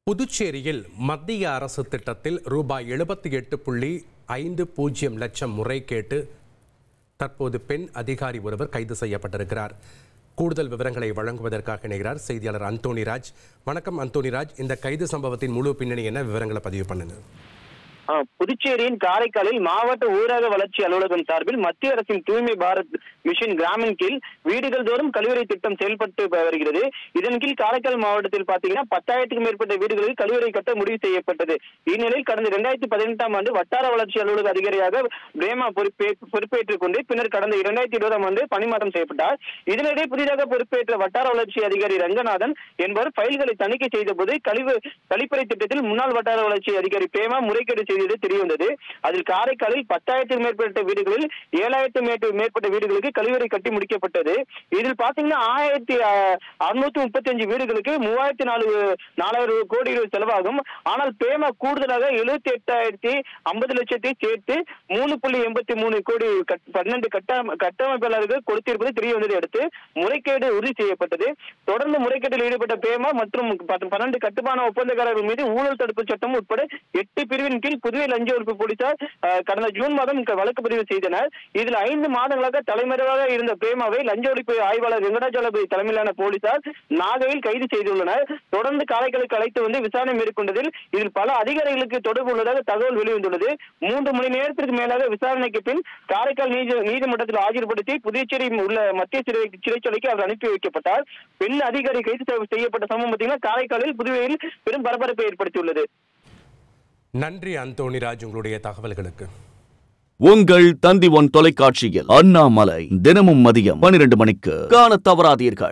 புதுச்சேரியில் மத்திய அரசு திட்டத்தில் ரூபாய் 78.50 லட்சம் முறைகேட்டு தற்போது பெண் அதிகாரி ஒருவர் கைது செய்யப்பட்டிருக்கிறார். கூடுதல் விவரங்களை வழங்குவதற்காக இணைகிறார் செய்தியாளர் அந்தோணிராஜ். வணக்கம் அந்தோணிராஜ், இந்த கைது சம்பவத்தின் முழு பின்னணி என்ன, விவரங்களை பதிவு பண்ணுங்க. புதுச்சேரியின் காரைக்காலில் மாவட்ட ஊரக வளர்ச்சி அலுவலகம் சார்பில் மத்திய அரசின் தூய்மை பாரத் மிஷன் கிராமின் கீழ் வீடுகள் தோறும் கழிவறை திட்டம் செயல்பட்டு வருகிறது. இதன் கீழ் காரைக்கால் மாவட்டத்தில் பாத்தீங்கன்னா 10,000க்கும் மேற்பட்ட வீடுகளில் கழிவறை கட்ட முடிவு செய்யப்பட்டது. இந்நிலையில் கடந்த 2018ஆம் ஆண்டு வட்டார வளர்ச்சி அலுவலக அதிகாரியாக பிரேமா பொறுப்பேற்றுக் கொண்டு பின்னர் கடந்த 2020ஆம் ஆண்டு பணிமாற்றம் செய்யப்பட்டார். இதனிடையே புதிதாக பொறுப்பேற்ற வட்டார வளர்ச்சி அதிகாரி ரங்கநாதன் என்பவர் பைல்களை தணிக்கை செய்த போது கழிப்பறை திட்டத்தில் முன்னாள் வட்டார வளர்ச்சி அதிகாரி பிரேமா முறைகேடு செய்தது தெரியவந்தது. அதில் காரைக்காலில் 10,000க்கும் மேற்பட்ட வீடுகளில் 7,000க்கும் மேற்பட்ட வீடுகளுக்கு கழிவறை கட்டி முடிக்கப்பட்டது. இதில் பாத்தீங்கன்னா 1,635 வீடுகளுக்கு 3,400 கோடி செலவாகும். ஆனால் பிரேமா கூடுதலாக 78,050 லட்சத்தை சேர்த்து 3.83 கோடி 12 கட்டமைப்பாளர்கள் கொடுத்திருப்பது தெரிய வந்ததை அடுத்து முறைகேடு உறுதி செய்யப்பட்டது. தொடர்ந்து முறைகேட்டில் ஈடுபட்ட பிரேமா மற்றும் 12 கட்டுமான ஒப்பந்தக்காரர்கள் மீது ஊழல் தடுப்பு சட்டம் உட்பட 8 பிரிவின் கீழ் புதுவை லஞ்ச ஒழிப்பு போலீசார் கடந்த ஜூன் மாதம் வழக்கு பதிவு செய்தனர். இதில் 5 மாதங்களாக தலைமறைவாக இருந்த பிரேமாவை லஞ்ச ஒழிப்பு ஆய்வாளர் வெங்கடாஜலபதி தலைமையிலான போலீசார் நாகையில் கைது செய்துள்ளனர். தொடர்ந்து காரைக்காலுக்கு அழைத்து வந்து விசாரணை மேற்கொண்டதில் இதில் பல அதிகாரிகளுக்கு தொடர்பு உள்ளதாக தகவல் வெளிவந்துள்ளது. 3 மணி நேரத்திற்கு மேலாக விசாரணைக்கு பின் காரைக்கால் நீதிமன்றத்தில் ஆஜர்படுத்தி புதுச்சேரியில் உள்ள மத்திய சிறைச்சாலைக்கு அவர் அனுப்பி வைக்கப்பட்டார். பெண் அதிகாரி கைது செய்யப்பட்ட சம்பவம் பார்த்தீங்கன்னா காரைக்காலில் புதுவையில் பெரும் பரபரப்பை ஏற்படுத்தியுள்ளது. நன்றி அந்தோணிராஜ், உங்களுடைய தகவல்களுக்கு. உங்கள் தந்தி ஒன் தொலைக்காட்சியில் அண்ணாமலை தினமும் மதியம் 12 மணிக்கு காண தவறாதீர்கள்.